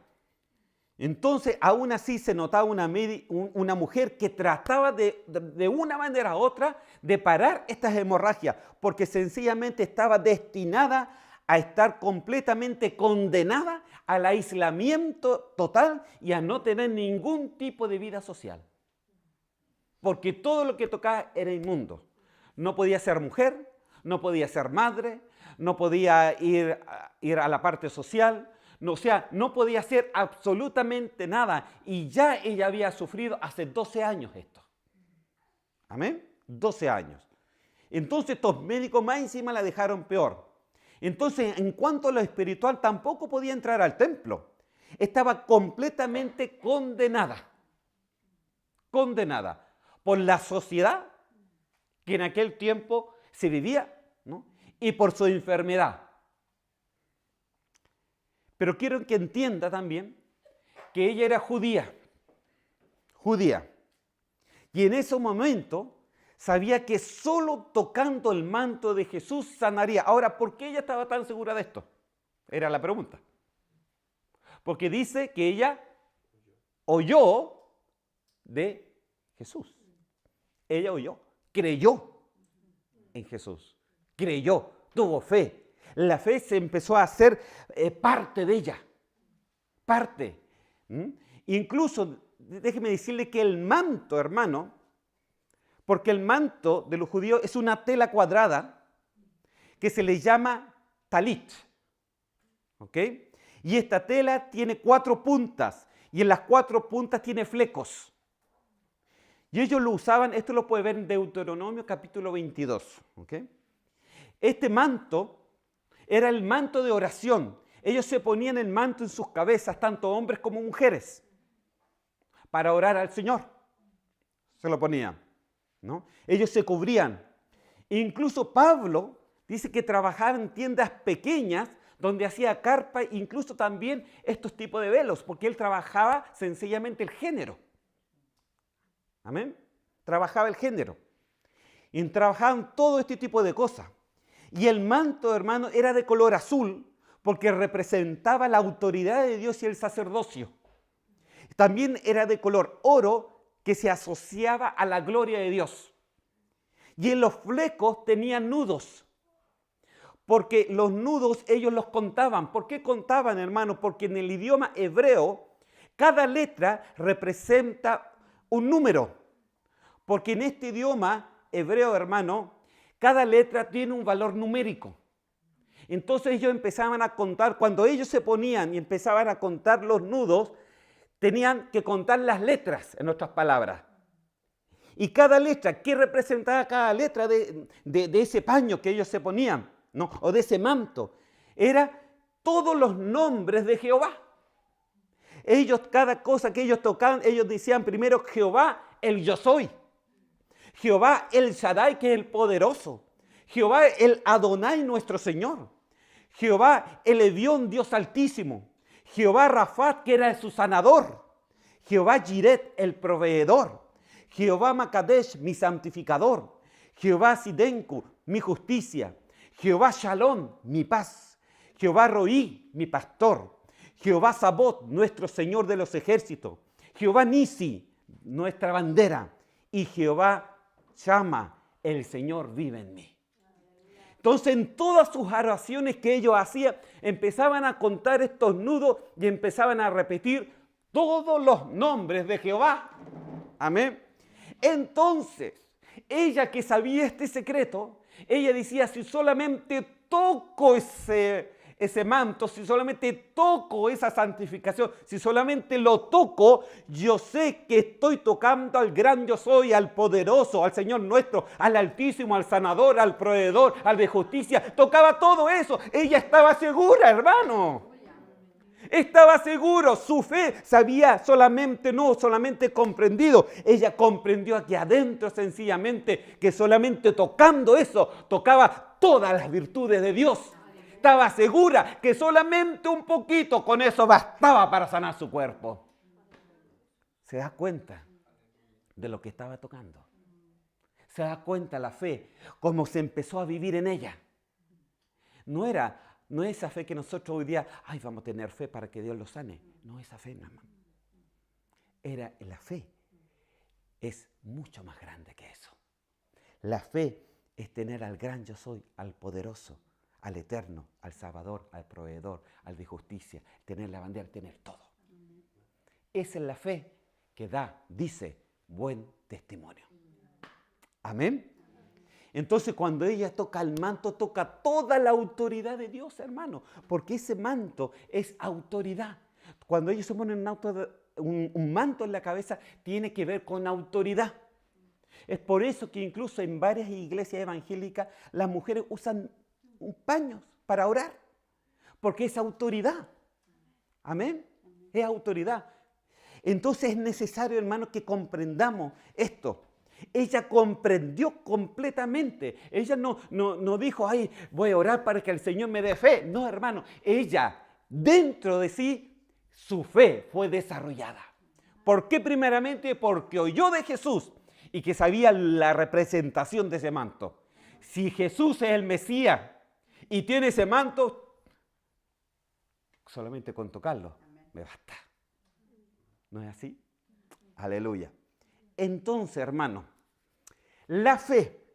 Entonces, aún así se notaba una mujer que trataba de una manera u otra de parar estas hemorragias, porque sencillamente estaba destinada a estar completamente condenada al aislamiento total y a no tener ningún tipo de vida social. Porque todo lo que tocaba era inmundo. No podía ser mujer, no podía ser madre, no podía ir a la parte social. No, o sea, no podía hacer absolutamente nada. Y ya ella había sufrido hace 12 años esto. ¿Amén? 12 años. Entonces estos médicos más encima la dejaron peor. Entonces, en cuanto a lo espiritual, tampoco podía entrar al templo. Estaba completamente condenada. Condenada por la sociedad que en aquel tiempo se vivía, ¿no? Y por su enfermedad. Pero quiero que entienda también que ella era judía. Judía. Y en ese momento sabía que solo tocando el manto de Jesús sanaría. Ahora, ¿por qué ella estaba tan segura de esto? Era la pregunta. Porque dice que ella oyó de Jesús. Ella oyó, creyó en Jesús. Creyó, tuvo fe. La fe se empezó a hacer parte de ella. Parte. Incluso, déjeme decirle que el manto, hermano, porque el manto de los judíos es una tela cuadrada que se le llama talit. ¿Ok? Y esta tela tiene 4 puntas y en las 4 puntas tiene flecos. Y ellos lo usaban, esto lo puede ver en Deuteronomio capítulo 22. ¿Ok? Este manto era el manto de oración. Ellos se ponían el manto en sus cabezas, tanto hombres como mujeres, para orar al Señor. Se lo ponían, ¿no? Ellos se cubrían. Incluso Pablo dice que trabajaba en tiendas pequeñas donde hacía carpa, incluso también estos tipos de velos, porque él trabajaba sencillamente el género. Amén. Trabajaba el género. Y trabajaban todo este tipo de cosas. Y el manto, hermano, era de color azul porque representaba la autoridad de Dios y el sacerdocio. También era de color oro que se asociaba a la gloria de Dios. Y en los flecos tenían nudos, porque los nudos ellos los contaban. ¿Por qué contaban, hermano? Porque en el idioma hebreo cada letra representa un número. Porque en este idioma hebreo, hermano, cada letra tiene un valor numérico. Entonces ellos empezaban a contar, cuando ellos se ponían y empezaban a contar los nudos, tenían que contar las letras, en otras palabras. Y cada letra, ¿qué representaba cada letra de ese paño que ellos se ponían? ¿No? O de ese manto? Era todos los nombres de Jehová. Ellos, cada cosa que ellos tocaban, ellos decían primero Jehová, el yo soy. Jehová el Shaddai, que es el poderoso. Jehová el Adonai, nuestro Señor. Jehová el Edión, Dios altísimo. Jehová Rafat, que era su sanador. Jehová Jiret, el proveedor. Jehová Makadesh, mi santificador. Jehová Sidenku, mi justicia. Jehová Shalom, mi paz. Jehová Roí, mi pastor. Jehová Sabot, nuestro Señor de los ejércitos. Jehová Nisi, nuestra bandera. Y Jehová Shama, el Señor vive en mí. Entonces, en todas sus oraciones que ellos hacían, empezaban a contar estos nudos y empezaban a repetir todos los nombres de Jehová. Amén. Entonces, ella que sabía este secreto, ella decía, si solamente toco ese manto, si solamente toco esa santificación, si solamente lo toco, yo sé que estoy tocando al gran yo soy, al poderoso, al Señor nuestro, al Altísimo, al sanador, al proveedor, al de justicia. Tocaba todo eso. Ella estaba segura, hermano. Estaba seguro, su fe sabía no solamente comprendido, ella comprendió aquí adentro sencillamente que solamente tocando eso tocaba todas las virtudes de Dios. Estaba segura que solamente un poquito con eso bastaba para sanar su cuerpo. ¿Se da cuenta de lo que estaba tocando? ¿Se da cuenta la fe, cómo se empezó a vivir en ella? No es esa fe que nosotros hoy día, vamos a tener fe para que Dios lo sane. No, esa fe nada más. La fe es mucho más grande que eso. La fe es tener al gran yo soy, al poderoso, al eterno, al salvador, al proveedor, al de justicia, tener la bandera, tener todo. Esa es la fe que dice, buen testimonio. Amén. Entonces, cuando ella toca el manto, toca toda la autoridad de Dios, hermano, porque ese manto es autoridad. Cuando ellos se ponen un manto en la cabeza, tiene que ver con autoridad. Es por eso que incluso en varias iglesias evangélicas las mujeres usan paños para orar, porque es autoridad. Amén. Es autoridad. Entonces es necesario, hermano, que comprendamos esto. Ella comprendió completamente. Ella no dijo, voy a orar para que el Señor me dé fe. No, hermano. Ella, dentro de sí, su fe fue desarrollada. ¿Por qué? Primeramente porque oyó de Jesús y que sabía la representación de ese manto. Si Jesús es el Mesías y tiene ese manto, solamente con tocarlo me basta. ¿No es así? Aleluya. Entonces, hermano, la fe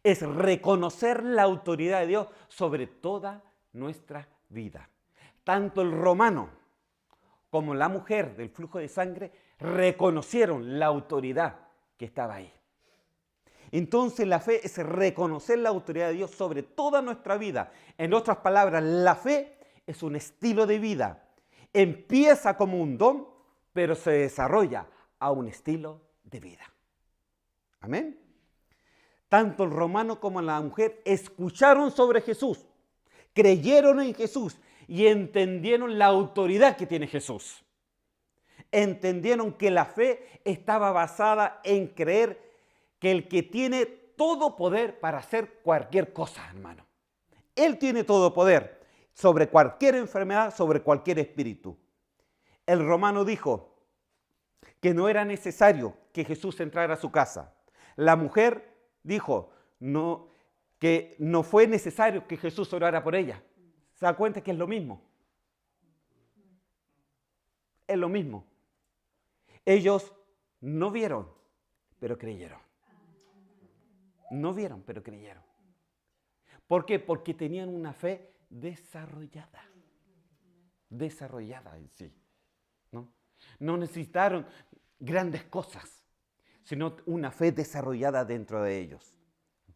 es reconocer la autoridad de Dios sobre toda nuestra vida. Tanto el romano como la mujer del flujo de sangre reconocieron la autoridad que estaba ahí. Entonces, la fe es reconocer la autoridad de Dios sobre toda nuestra vida. En otras palabras, la fe es un estilo de vida. Empieza como un don, pero se desarrolla a un estilo de vida. Amén. Tanto el romano como la mujer escucharon sobre Jesús, creyeron en Jesús y entendieron la autoridad que tiene Jesús. Entendieron que la fe estaba basada en creer que el que tiene todo poder para hacer cualquier cosa, hermano. Él tiene todo poder sobre cualquier enfermedad, sobre cualquier espíritu. El romano dijo que no era necesario que Jesús entrara a su casa. La mujer dijo que no fue necesario que Jesús orara por ella. ¿Se da cuenta que es lo mismo? Es lo mismo. Ellos no vieron, pero creyeron. No vieron, pero creyeron. ¿Por qué? Porque tenían una fe desarrollada. Desarrollada en sí. No necesitaron grandes cosas, sino una fe desarrollada dentro de ellos.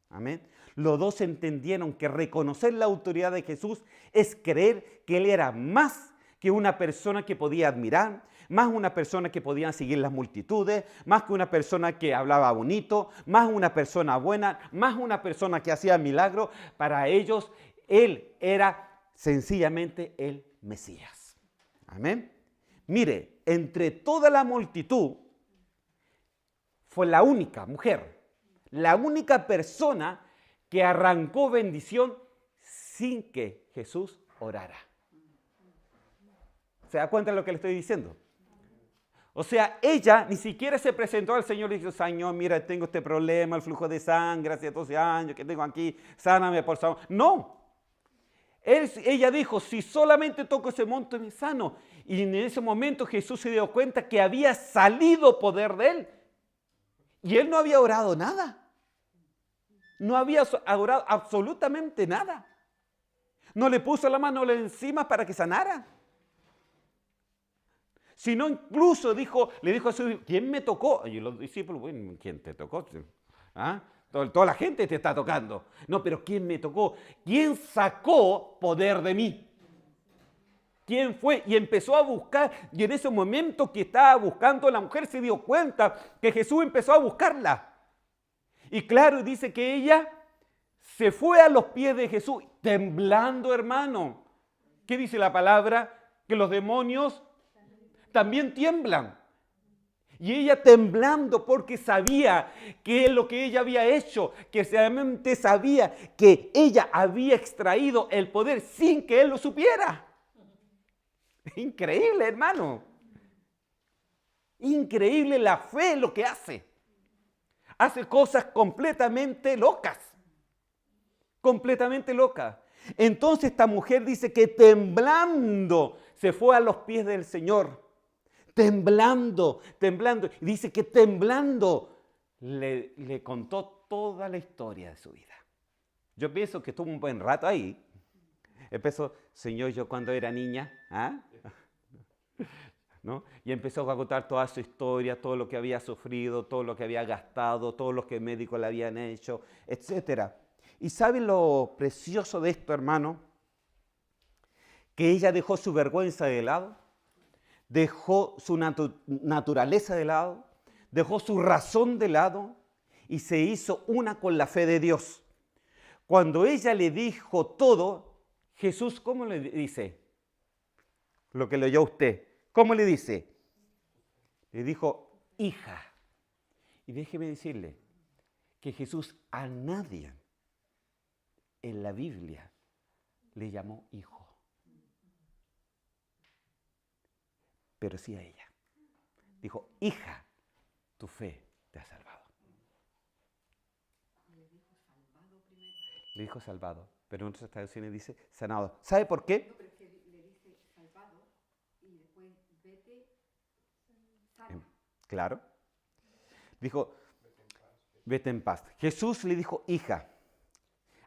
Amén. Los dos entendieron que reconocer la autoridad de Jesús es creer que Él era más que una persona que podía admirar, más una persona que podían seguir las multitudes, más que una persona que hablaba bonito, más una persona buena, más una persona que hacía milagros. Para ellos, Él era sencillamente el Mesías. Amén. Mire, entre toda la multitud, fue la única mujer, la única persona que arrancó bendición sin que Jesús orara. ¿Se da cuenta de lo que le estoy diciendo? O sea, ella ni siquiera se presentó al Señor y dijo, Señor, mira, tengo este problema, el flujo de sangre, hace 12 años que tengo aquí, sáname por favor. No. Ella dijo, si solamente toco ese monte me sano. Y en ese momento Jesús se dio cuenta que había salido poder de Él. Y Él no había orado nada. No había adorado absolutamente nada. No le puso la mano encima para que sanara. Sino incluso le dijo a su, ¿quién me tocó? Y los discípulos, bueno, ¿quién te tocó? ¿Ah? Toda la gente te está tocando. No, pero ¿quién me tocó? ¿Quién sacó poder de mí? ¿Quién fue? Y empezó a buscar, y en ese momento que estaba buscando, la mujer se dio cuenta que Jesús empezó a buscarla. Y claro, dice que ella se fue a los pies de Jesús, temblando, hermano. ¿Qué dice la palabra? Que los demonios también tiemblan. Y ella temblando porque sabía que lo que ella había hecho, que realmente sabía que ella había extraído el poder sin que él lo supiera. Increíble, hermano. Increíble la fe lo que hace. Hace cosas completamente locas. Completamente locas. Entonces esta mujer dice que temblando se fue a los pies del Señor. Temblando. Y dice que temblando le contó toda la historia de su vida. Yo pienso que estuvo un buen rato ahí. Empezó, Señor, yo cuando era niña, ¿no? Y empezó a contar toda su historia, todo lo que había sufrido, todo lo que había gastado, todo lo que médicos le habían hecho, etc. ¿Y saben lo precioso de esto, hermano? Que ella dejó su vergüenza de lado, dejó su naturaleza de lado, dejó su razón de lado y se hizo una con la fe de Dios. Cuando ella le dijo todo, Jesús, ¿cómo le dice? Lo que leyó usted. ¿Cómo le dice? Le dijo, hija. Y déjeme decirle que Jesús a nadie en la Biblia le llamó hijo. Pero sí a ella. Dijo, hija, tu fe te ha salvado. Le dijo salvado, pero en otras traducciones dice sanado. ¿Sabe por qué? No, pero es que le dice salvado y después vete sana. Claro. Dijo, vete en paz. Jesús le dijo, hija.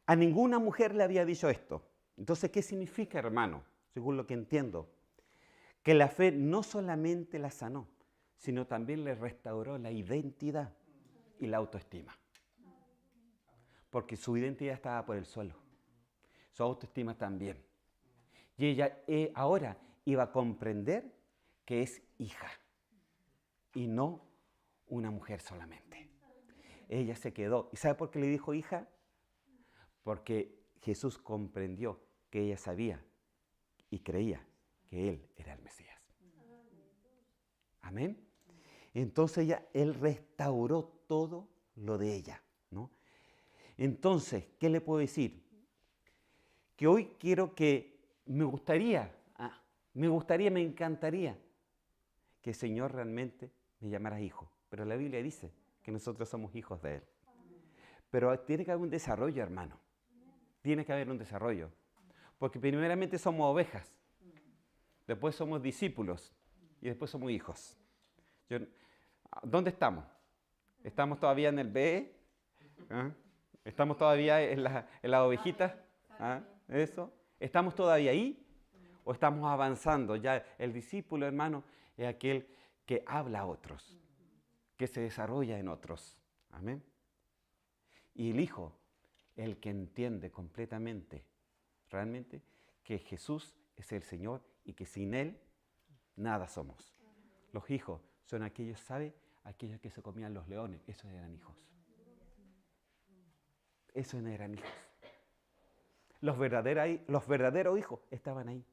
A ninguna mujer le había dicho esto. Entonces, ¿qué significa, hermano? Según lo que entiendo. Que la fe no solamente la sanó, sino también le restauró la identidad y la autoestima. Porque su identidad estaba por el suelo. Su autoestima también. Y ella ahora iba a comprender que es hija y no una mujer solamente. Ella se quedó. ¿Y sabe por qué le dijo hija? Porque Jesús comprendió que ella sabía y creía que Él era el Mesías. Amén. Entonces Él restauró todo lo de ella, ¿no? Entonces, ¿qué le puedo decir? Que hoy quiero que me encantaría que el Señor realmente me llamara hijo. Pero la Biblia dice que nosotros somos hijos de Él. Pero tiene que haber un desarrollo, hermano. Tiene que haber un desarrollo. Porque primeramente somos ovejas, después somos discípulos y después somos hijos. ¿Dónde estamos? ¿Estamos todavía en el B? ¿Ah? ¿Estamos todavía en la ovejita? ¿Ah? ¿Eso? ¿Estamos todavía ahí? ¿O estamos avanzando? Ya el discípulo, hermano, es aquel que habla a otros, que se desarrolla en otros. Amén. Y el hijo, el que entiende completamente, realmente, que Jesús es el Señor y que sin Él nada somos. Los hijos son aquellos, ¿sabe? Aquellos que se comían los leones. Esos eran hijos. Esos eran hijos. Los verdaderos hijos estaban ahí.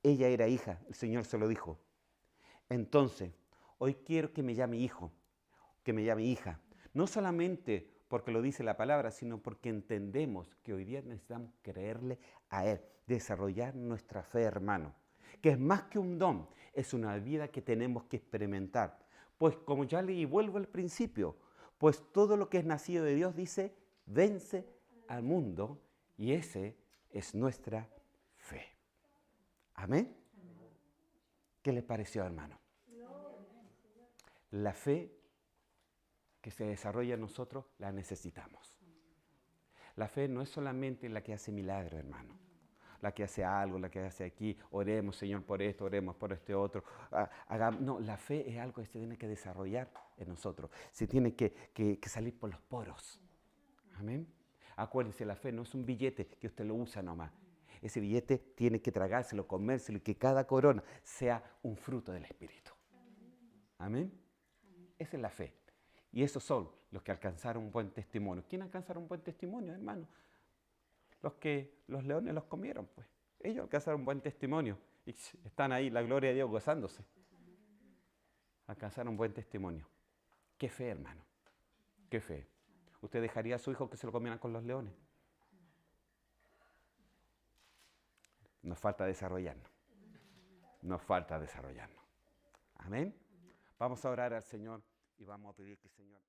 Ella era hija, el Señor se lo dijo. Entonces, hoy quiero que me llame hijo, que me llame hija. No solamente porque lo dice la palabra, sino porque entendemos que hoy día necesitamos creerle a Él, desarrollar nuestra fe, hermano, que es más que un don, es una vida que tenemos que experimentar. Pues como ya leí, vuelvo al principio, pues todo lo que es nacido de Dios dice, vence al mundo, y ese es nuestra fe. ¿Amén? ¿Qué les pareció, hermano? La fe que se desarrolla en nosotros, la necesitamos. La fe no es solamente la que hace milagros, hermano. La que hace algo, la que hace aquí, oremos, Señor, por esto, oremos por este otro. No, la fe es algo que se tiene que desarrollar en nosotros. Se tiene que salir por los poros. Amén. Acuérdense, la fe no es un billete que usted lo usa nomás. Ese billete tiene que tragárselo, comérselo y que cada corona sea un fruto del Espíritu. Amén. Esa es la fe. Y esos son los que alcanzaron un buen testimonio. ¿Quién alcanzaron un buen testimonio, hermano? Los que los leones los comieron, pues. Ellos alcanzaron un buen testimonio. Y están ahí, la gloria de Dios, gozándose. Alcanzaron un buen testimonio. Qué fe, hermano. Qué fe. ¿Usted dejaría a su hijo que se lo comieran con los leones? Nos falta desarrollarnos. Nos falta desarrollarnos. Amén. Vamos a orar al Señor y vamos a pedir que el Señor...